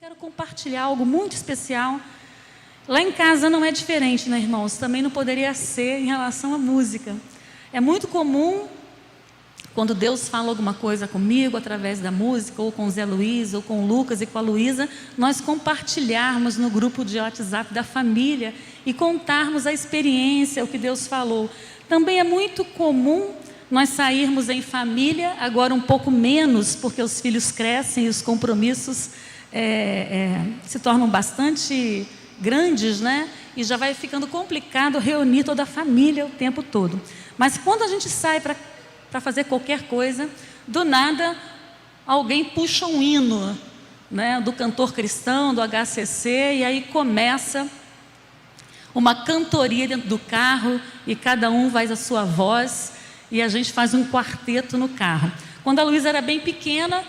quero compartilhar algo muito especial. Lá em casa não é diferente, né, irmãos? Também não poderia ser em relação à música. É muito comum, quando Deus fala alguma coisa comigo, através da música, ou com o Zé Luiz, ou com o Lucas e com a Luísa, nós compartilharmos no grupo de WhatsApp da família e contarmos a experiência, o que Deus falou. Também é muito comum nós sairmos em família, agora um pouco menos, porque os filhos crescem e os compromissos se tornam bastante grandes, né? E já vai ficando complicado reunir toda a família o tempo todo. Mas quando a gente sai para fazer qualquer coisa, do nada alguém puxa um hino, né, do cantor cristão, do HCC, e aí começa uma cantoria dentro do carro, e cada um faz a sua voz, e a gente faz um quarteto no carro. Quando a Luísa era bem pequena,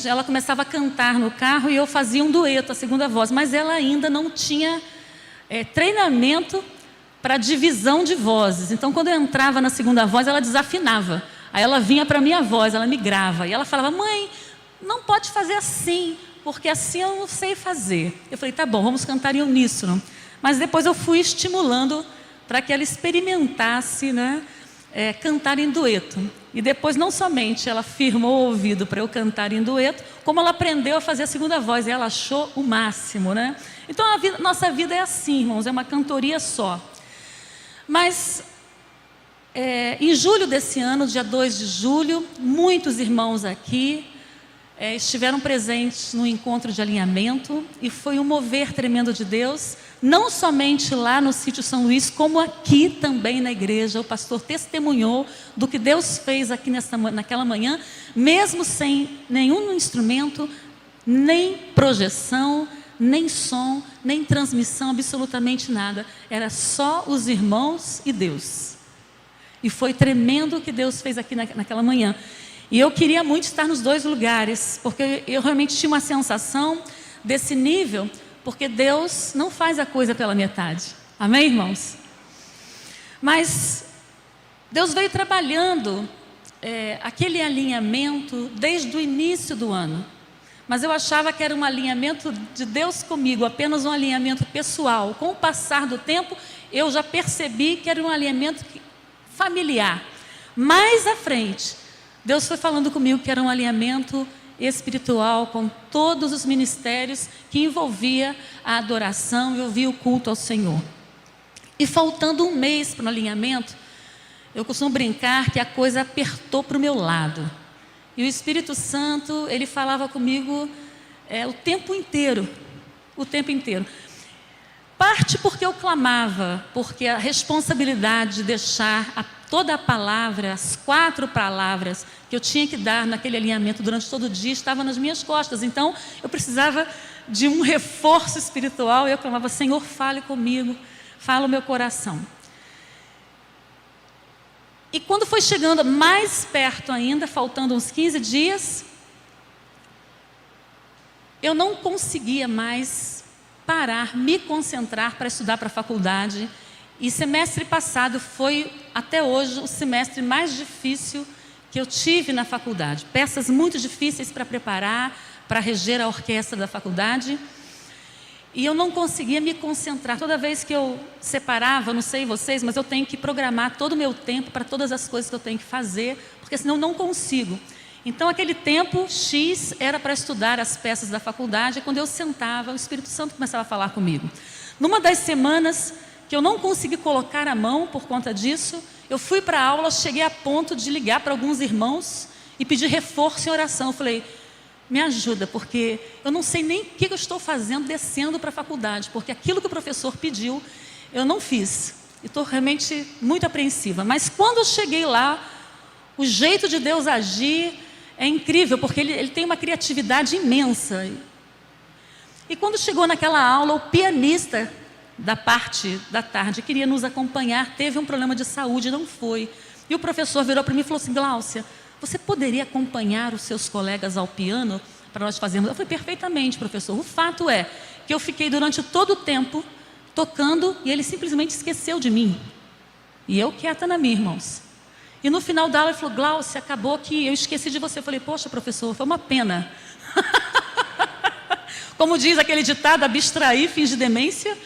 ela começava a cantar no carro e eu fazia um dueto, a segunda voz, mas ela ainda não tinha treinamento para divisão de vozes. Então, quando eu entrava na segunda voz, ela desafinava. Aí ela vinha para a minha voz, ela migrava. E ela falava: mãe, não pode fazer assim, porque assim eu não sei fazer. Eu falei: tá bom, vamos cantar em uníssono. Mas depois eu fui estimulando para que ela experimentasse, né, cantar em dueto. E depois não somente ela firmou o ouvido para eu cantar em dueto, como ela aprendeu a fazer a segunda voz, e ela achou o máximo, né? Então nossa vida é assim, irmãos, é uma cantoria só. Mas em julho desse ano, dia 2 de julho, muitos irmãos aqui estiveram presentes no encontro de alinhamento, e foi um mover tremendo de Deus, não somente lá no sítio São Luís, como aqui também na igreja. O pastor testemunhou do que Deus fez aqui naquela manhã, mesmo sem nenhum instrumento, nem projeção, nem som, nem transmissão, absolutamente nada. Era só os irmãos e Deus. E foi tremendo o que Deus fez aqui naquela manhã. E eu queria muito estar nos dois lugares, porque eu realmente tinha uma sensação desse nível, porque Deus não faz a coisa pela metade. Amém, irmãos? Mas Deus veio trabalhando aquele alinhamento desde o início do ano. Mas eu achava que era um alinhamento de Deus comigo, apenas um alinhamento pessoal. Com o passar do tempo, eu já percebi que era um alinhamento familiar. Mais à frente, Deus foi falando comigo que era um alinhamento espiritual com todos os ministérios que envolvia a adoração, envolvia o culto ao Senhor. E faltando um mês para o alinhamento, eu costumo brincar que a coisa apertou para o meu lado. E o Espírito Santo, ele falava comigo o tempo inteiro. Parte porque eu clamava, porque a responsabilidade de deixar toda a palavra, as 4 palavras que eu tinha que dar naquele alinhamento durante todo o dia, estava nas minhas costas. Então, eu precisava de um reforço espiritual, e eu clamava: Senhor, fale comigo, fala o meu coração. E quando foi chegando mais perto ainda, faltando uns 15 dias, eu não conseguia mais parar, me concentrar para estudar para a faculdade. E semestre passado foi, até hoje, o semestre mais difícil que eu tive na faculdade. Peças muito difíceis para preparar, para reger a orquestra da faculdade. E eu não conseguia me concentrar. Toda vez que eu separava, não sei vocês, mas eu tenho que programar todo o meu tempo para todas as coisas que eu tenho que fazer, porque senão eu não consigo. Então, aquele tempo X era para estudar as peças da faculdade, e quando eu sentava, o Espírito Santo começava a falar comigo. Numa das semanas que eu não consegui colocar a mão por conta disso, eu fui para a aula, cheguei a ponto de ligar para alguns irmãos e pedir reforço em oração. Eu falei: me ajuda, porque eu não sei nem o que eu estou fazendo descendo para a faculdade, porque aquilo que o professor pediu, eu não fiz. E estou realmente muito apreensiva. Mas quando eu cheguei lá, o jeito de Deus agir é incrível, porque ele tem uma criatividade imensa. E quando chegou naquela aula, o pianista da parte da tarde queria nos acompanhar, teve um problema de saúde, não foi. E o professor virou para mim e falou assim: Gláucia, você poderia acompanhar os seus colegas ao piano para nós fazermos? Eu falei: perfeitamente, professor. O fato é que eu fiquei durante todo o tempo tocando e ele simplesmente esqueceu de mim. E eu quieta na minha, irmãos. E no final da aula ele falou: Gláucia, acabou que eu esqueci de você. Eu falei: poxa, professor, foi uma pena. Como diz aquele ditado, abstrair, fins de demência.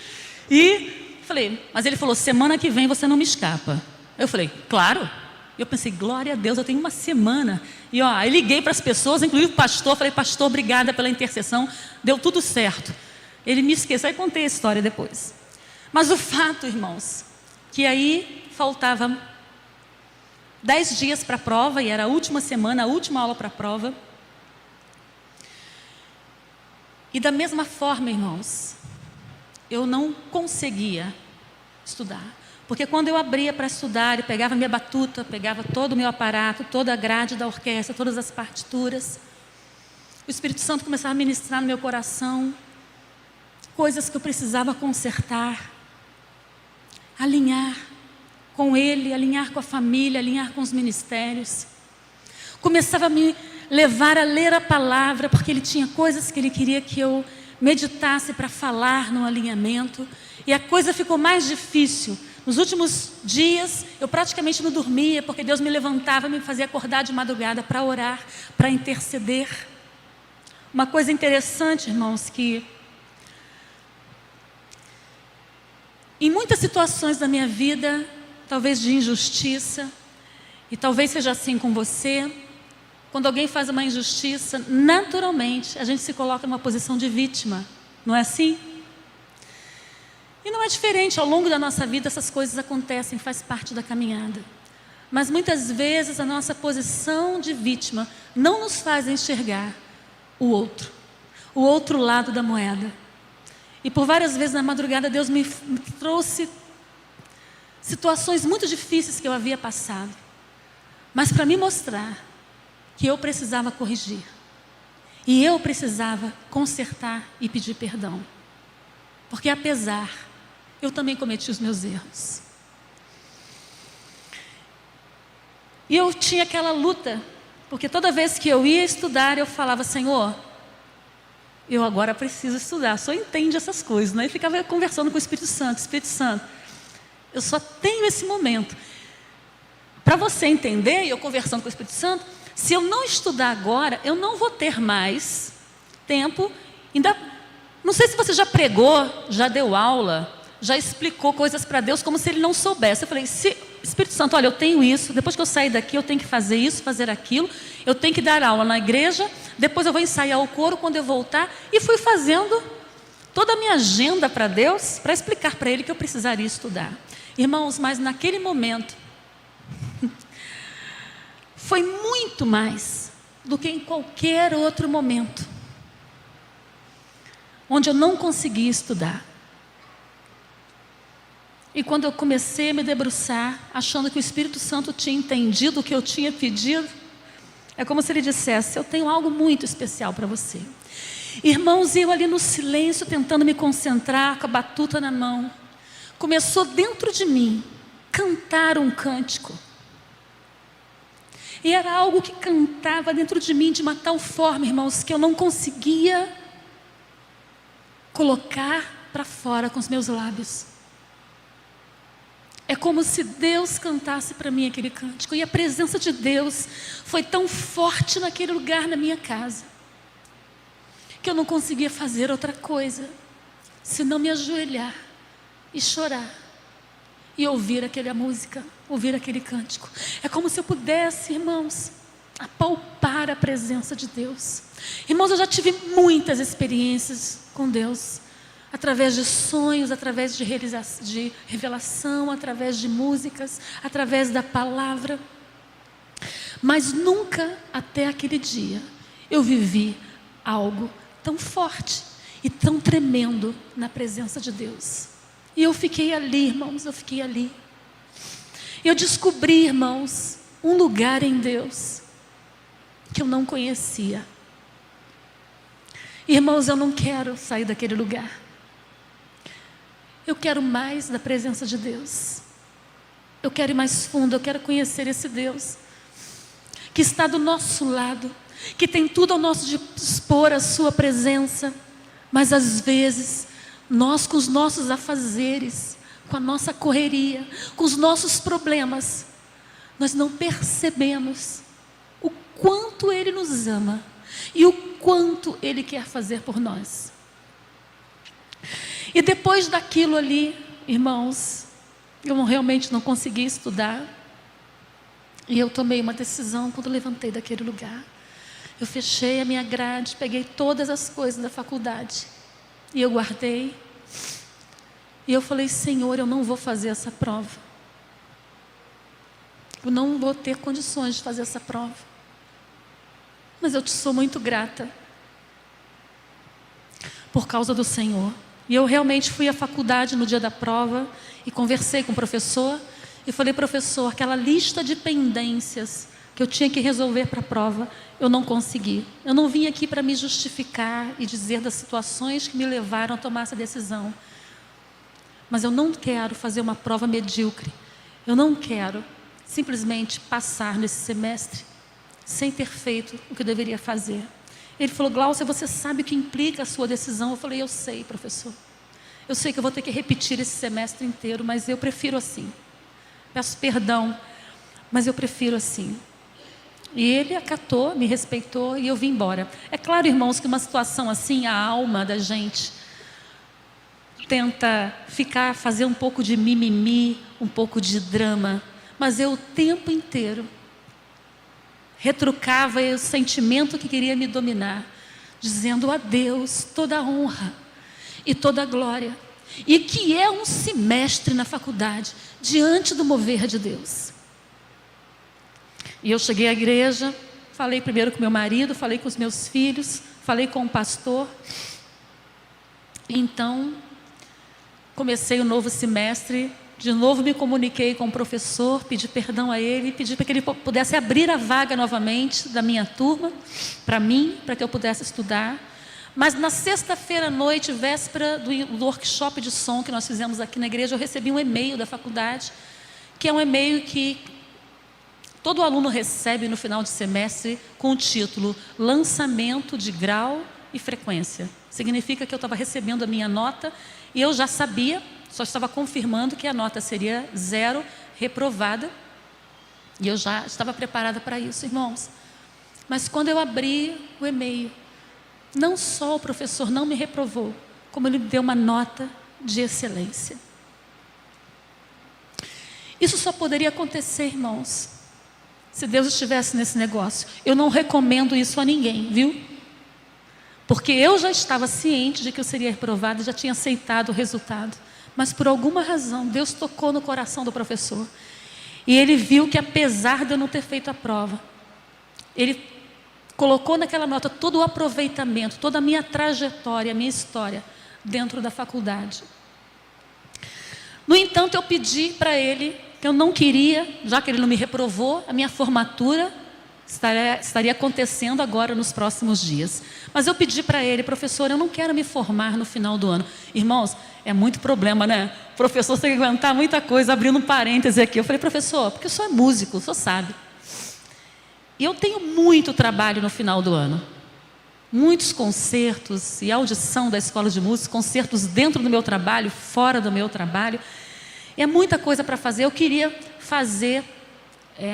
E falei, mas ele falou, semana que vem você não me escapa. Eu falei, claro. Eu pensei, glória a Deus, eu tenho uma semana. E ó, eu liguei para as pessoas, inclusive o pastor, falei, pastor, obrigada pela intercessão, deu tudo certo. Ele me esqueceu, aí contei a história depois. Mas o fato, irmãos, que aí faltava 10 dias para a prova, e era a última semana, a última aula para a prova. E da mesma forma, irmãos, eu não conseguia estudar. Porque quando eu abria para estudar, eu pegava minha batuta, pegava todo o meu aparato, toda a grade da orquestra, todas as partituras, o Espírito Santo começava a ministrar no meu coração coisas que eu precisava consertar, alinhar com Ele, alinhar com a família, alinhar com os ministérios. Começava a me levar a ler a palavra, porque Ele tinha coisas que Ele queria que eu meditasse para falar no alinhamento. E a coisa ficou mais difícil. Nos últimos dias, eu praticamente não dormia, porque Deus me levantava e me fazia acordar de madrugada para orar, para interceder. Uma coisa interessante, irmãos, que em muitas situações da minha vida, talvez de injustiça, e talvez seja assim com você, quando alguém faz uma injustiça, naturalmente a gente se coloca numa posição de vítima, não é assim? E não é diferente, ao longo da nossa vida essas coisas acontecem, faz parte da caminhada. Mas muitas vezes a nossa posição de vítima não nos faz enxergar o outro lado da moeda. E por várias vezes na madrugada Deus me trouxe situações muito difíceis que eu havia passado, mas para me mostrar que eu precisava corrigir, e eu precisava consertar e pedir perdão, porque apesar, eu também cometi os meus erros. E eu tinha aquela luta, porque toda vez que eu ia estudar, eu falava, Senhor, eu agora preciso estudar, só entende essas coisas, né? E ficava conversando com o Espírito Santo, eu só tenho esse momento. Para você entender, eu conversando com o Espírito Santo, se eu não estudar agora, eu não vou ter mais tempo, ainda, não sei se você já pregou, já deu aula, já explicou coisas para Deus como se Ele não soubesse. Eu falei, Espírito Santo, olha, eu tenho isso, depois que eu sair daqui eu tenho que fazer isso, fazer aquilo, eu tenho que dar aula na igreja, depois eu vou ensaiar o coro quando eu voltar, e fui fazendo toda a minha agenda para Deus, para explicar para Ele que eu precisaria estudar. Irmãos, mas naquele momento, foi muito mais do que em qualquer outro momento, onde eu não conseguia estudar. E quando eu comecei a me debruçar, achando que o Espírito Santo tinha entendido o que eu tinha pedido, é como se Ele dissesse, eu tenho algo muito especial para você. Irmãos, eu ali no silêncio, tentando me concentrar, com a batuta na mão, começou dentro de mim, cantar um cântico. E era algo que cantava dentro de mim de uma tal forma, irmãos, que eu não conseguia colocar para fora com os meus lábios. É como se Deus cantasse para mim aquele cântico. E a presença de Deus foi tão forte naquele lugar, na minha casa, que eu não conseguia fazer outra coisa senão me ajoelhar e chorar e ouvir aquela música, ouvir aquele cântico. É como se eu pudesse, irmãos, apalpar a presença de Deus. Irmãos, eu já tive muitas experiências com Deus, através de sonhos, através de revelação, através de músicas, através da palavra. Mas nunca até aquele dia eu vivi algo tão forte e tão tremendo na presença de Deus. E eu fiquei ali, irmãos, eu fiquei ali. Eu descobri, irmãos, um lugar em Deus que eu não conhecia. Irmãos, eu não quero sair daquele lugar. Eu quero mais da presença de Deus. Eu quero ir mais fundo, eu quero conhecer esse Deus que está do nosso lado, que tem tudo ao nosso dispor, a sua presença. Mas às vezes, nós com os nossos afazeres, com a nossa correria, com os nossos problemas, nós não percebemos o quanto Ele nos ama e o quanto Ele quer fazer por nós. E depois daquilo ali, irmãos, eu realmente não consegui estudar. E eu tomei uma decisão quando levantei daquele lugar. Eu fechei a minha grade, peguei todas as coisas da faculdade e eu guardei. E eu falei: Senhor, eu não vou fazer essa prova. Eu não vou ter condições de fazer essa prova. Mas eu te sou muito grata por causa do Senhor. E eu realmente fui à faculdade no dia da prova e conversei com o professor. E falei: professor, aquela lista de pendências que eu tinha que resolver para a prova, eu não consegui. Eu não vim aqui para me justificar e dizer das situações que me levaram a tomar essa decisão. Mas eu não quero fazer uma prova medíocre. Eu não quero simplesmente passar nesse semestre sem ter feito o que eu deveria fazer. Ele falou: Gláucia, você sabe o que implica a sua decisão? Eu falei: eu sei, professor. Eu sei que eu vou ter que repetir esse semestre inteiro, mas eu prefiro assim. Peço perdão, mas eu prefiro assim. E ele acatou, me respeitou e eu vim embora. É claro, irmãos, que uma situação assim, a alma da gente tenta fazer um pouco de mimimi, um pouco de drama. Mas eu o tempo inteiro retrucava o sentimento que queria me dominar, dizendo a Deus toda a honra e toda a glória. E que é um semestre na faculdade, diante do mover de Deus. E eu cheguei à igreja, falei primeiro com meu marido, falei com os meus filhos, falei com o pastor. Então, comecei o novo semestre, de novo me comuniquei com o professor, pedi perdão a ele, pedi para que ele pudesse abrir a vaga novamente da minha turma, para mim, para que eu pudesse estudar. Mas na sexta-feira à noite, véspera do workshop de som que nós fizemos aqui na igreja, eu recebi um e-mail da faculdade, que é um e-mail que todo aluno recebe no final de semestre com o título Lançamento de Grau e Frequência. Significa que eu estava recebendo a minha nota e eu já sabia, só estava confirmando que a nota seria 0, reprovada. E eu já estava preparada para isso, irmãos. Mas quando eu abri o e-mail, não só o professor não me reprovou, como ele me deu uma nota de excelência. Isso só poderia acontecer, irmãos, se Deus estivesse nesse negócio. Eu não recomendo isso a ninguém, viu? Porque eu já estava ciente de que eu seria reprovada, já tinha aceitado o resultado. Mas por alguma razão, Deus tocou no coração do professor. E ele viu que apesar de eu não ter feito a prova, ele colocou naquela nota todo o aproveitamento, toda a minha trajetória, a minha história dentro da faculdade. No entanto, eu pedi para ele que eu não queria, já que ele não me reprovou, a minha formatura estaria acontecendo agora nos próximos dias. Mas eu pedi para ele: professor, eu não quero me formar no final do ano. Irmãos, é muito problema, né? O professor tem que aguentar muita coisa, abrindo um parêntese aqui. Eu falei: professor, porque o senhor é músico, o senhor sabe. E eu tenho muito trabalho no final do ano. Muitos concertos e audição da escola de música, concertos dentro do meu trabalho, fora do meu trabalho. É muita coisa para fazer. Eu queria fazer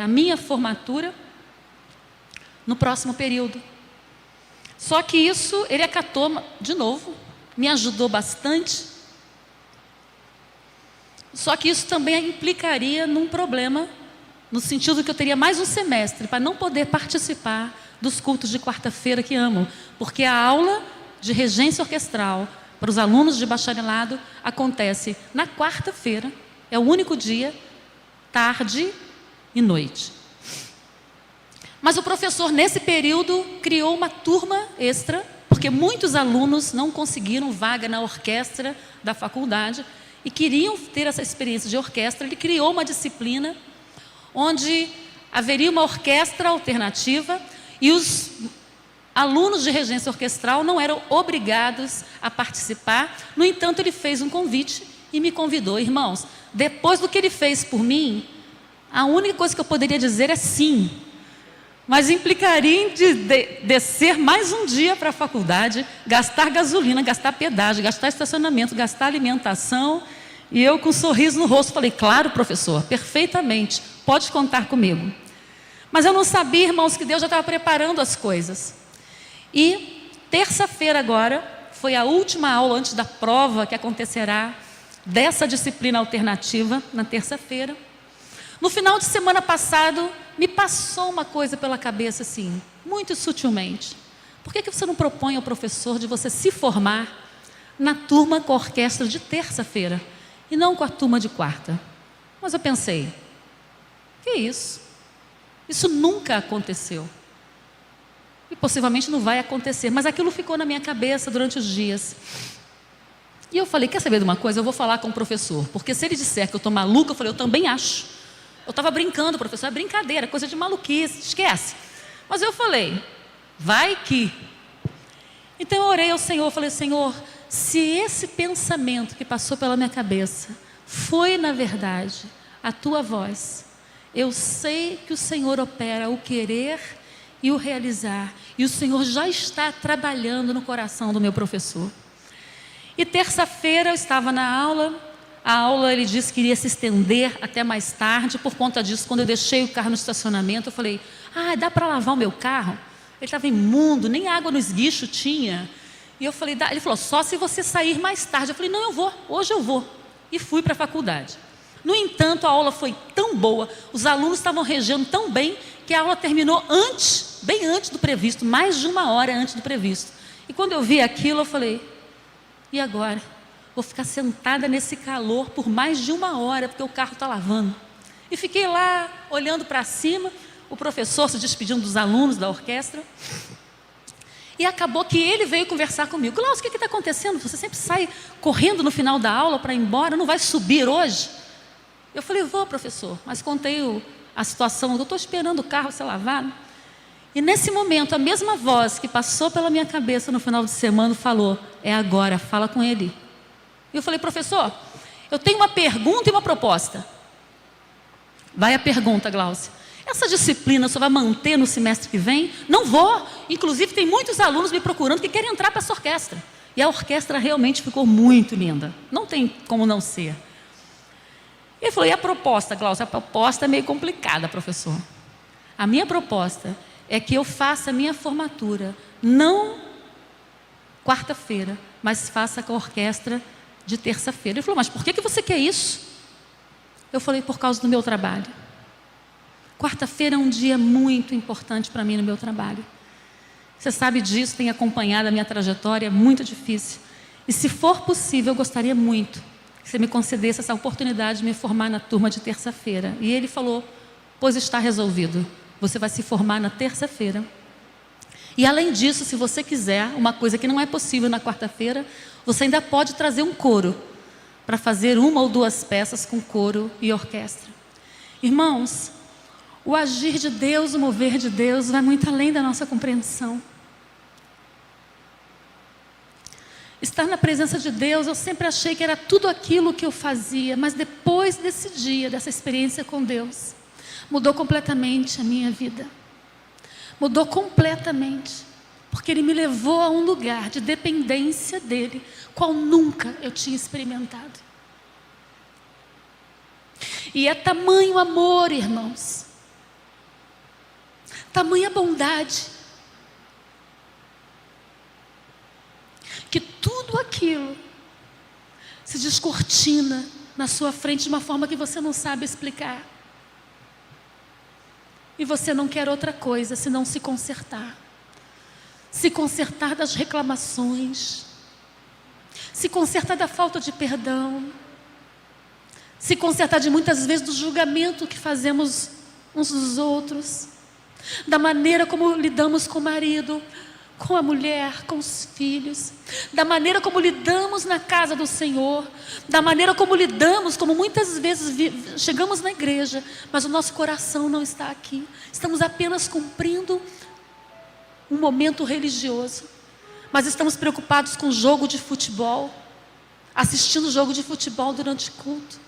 a minha formatura no próximo período. Só que isso, ele acatou de novo, me ajudou bastante. Só que isso também implicaria num problema, no sentido que eu teria mais um semestre para não poder participar dos cultos de quarta-feira que amo, porque a aula de regência orquestral para os alunos de bacharelado acontece na quarta-feira, é o único dia, tarde e noite. Mas o professor, nesse período, criou uma turma extra, porque muitos alunos não conseguiram vaga na orquestra da faculdade e queriam ter essa experiência de orquestra. Ele criou uma disciplina onde haveria uma orquestra alternativa e os alunos de regência orquestral não eram obrigados a participar. No entanto, ele fez um convite e me convidou. Irmãos, depois do que ele fez por mim, a única coisa que eu poderia dizer é sim. Mas implicaria em descer mais um dia para a faculdade, gastar gasolina, gastar pedágio, gastar estacionamento, gastar alimentação. E eu com um sorriso no rosto falei: claro, professor, perfeitamente, pode contar comigo. Mas eu não sabia, irmãos, que Deus já estava preparando as coisas. E terça-feira agora foi a última aula antes da prova que acontecerá dessa disciplina alternativa na terça-feira. No final de semana passado, me passou uma coisa pela cabeça assim, muito sutilmente. Por que você não propõe ao professor de você se formar na turma com a orquestra de terça-feira e não com a turma de quarta? Mas eu pensei, que isso? Isso nunca aconteceu. E possivelmente não vai acontecer, mas aquilo ficou na minha cabeça durante os dias. E eu falei, quer saber de uma coisa? Eu vou falar com o professor, porque se ele disser que eu estou maluca, eu falei, eu também acho. Eu estava brincando, professor, é brincadeira, coisa de maluquice, esquece. Mas eu falei, vai que. Então eu orei ao Senhor, falei, Senhor, se esse pensamento que passou pela minha cabeça foi, na verdade, a tua voz, eu sei que o Senhor opera o querer e o realizar, e o Senhor já está trabalhando no coração do meu professor. E terça-feira eu estava na aula, a aula ele disse que iria se estender até mais tarde, por conta disso, quando eu deixei o carro no estacionamento, eu falei, dá para lavar o meu carro? Ele estava imundo, nem água no esguicho tinha. E eu falei, ele falou, só se você sair mais tarde. Eu falei, não, eu vou, hoje eu vou. E fui para a faculdade. No entanto, a aula foi tão boa, os alunos estavam regendo tão bem, que a aula terminou antes, bem antes do previsto, mais de 1 hora antes do previsto. E quando eu vi aquilo, eu falei, e agora? Vou ficar sentada nesse calor por mais de 1 hora, porque o carro está lavando. E fiquei lá, olhando para cima, o professor se despedindo dos alunos da orquestra. E acabou que ele veio conversar comigo. Glaucio, o que está acontecendo? Você sempre sai correndo no final da aula para ir embora, não vai subir hoje? Eu falei, vou, professor, mas contei a situação, eu estou esperando o carro ser lavado. E nesse momento, a mesma voz que passou pela minha cabeça no final de semana falou, é agora, fala com ele. E eu falei, professor, eu tenho uma pergunta e uma proposta. Vai a pergunta, Glaucio. Essa disciplina você vai manter no semestre que vem? Não vou. Inclusive, tem muitos alunos me procurando que querem entrar para essa orquestra. E a orquestra realmente ficou muito linda. Não tem como não ser. Ele falou, e a proposta, Glaucio? A proposta é meio complicada, professor. A minha proposta é que eu faça a minha formatura, não quarta-feira, mas faça com a orquestra de terça-feira. Ele falou, mas por que você quer isso? Eu falei, por causa do meu trabalho. Quarta-feira é um dia muito importante para mim no meu trabalho. Você sabe disso, tem acompanhado a minha trajetória, é muito difícil. E se for possível, eu gostaria muito que você me concedesse essa oportunidade de me formar na turma de terça-feira. E ele falou, pois está resolvido. Você vai se formar na terça-feira. E além disso, se você quiser, uma coisa que não é possível na quarta-feira, você ainda pode trazer um coro para fazer 1 ou 2 peças com coro e orquestra. Irmãos, o agir de Deus, o mover de Deus vai muito além da nossa compreensão. Estar na presença de Deus, eu sempre achei que era tudo aquilo que eu fazia, mas depois desse dia, dessa experiência com Deus, mudou completamente a minha vida. Mudou completamente, porque Ele me levou a um lugar de dependência dEle, qual nunca eu tinha experimentado. E é tamanho amor, irmãos, tamanha bondade, que tudo aquilo se descortina na sua frente de uma forma que você não sabe explicar. E você não quer outra coisa senão se consertar. Se consertar das reclamações, se consertar da falta de perdão, se consertar de muitas vezes do julgamento que fazemos uns dos outros, da maneira como lidamos com o marido, com a mulher, com os filhos, da maneira como lidamos na casa do Senhor, da maneira como lidamos, como muitas vezes chegamos na igreja, mas o nosso coração não está aqui. Estamos apenas cumprindo um momento religioso, mas estamos preocupados com o jogo de futebol, assistindo o jogo de futebol durante o culto.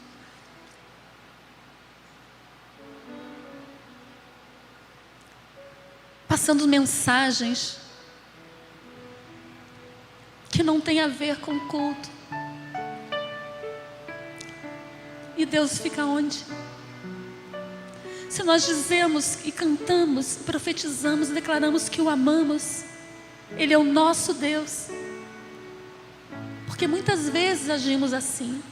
Passando mensagens que não tem a ver com o culto. E Deus fica onde? Se nós dizemos e cantamos, profetizamos, declaramos que o amamos, Ele é o nosso Deus. Porque muitas vezes agimos assim.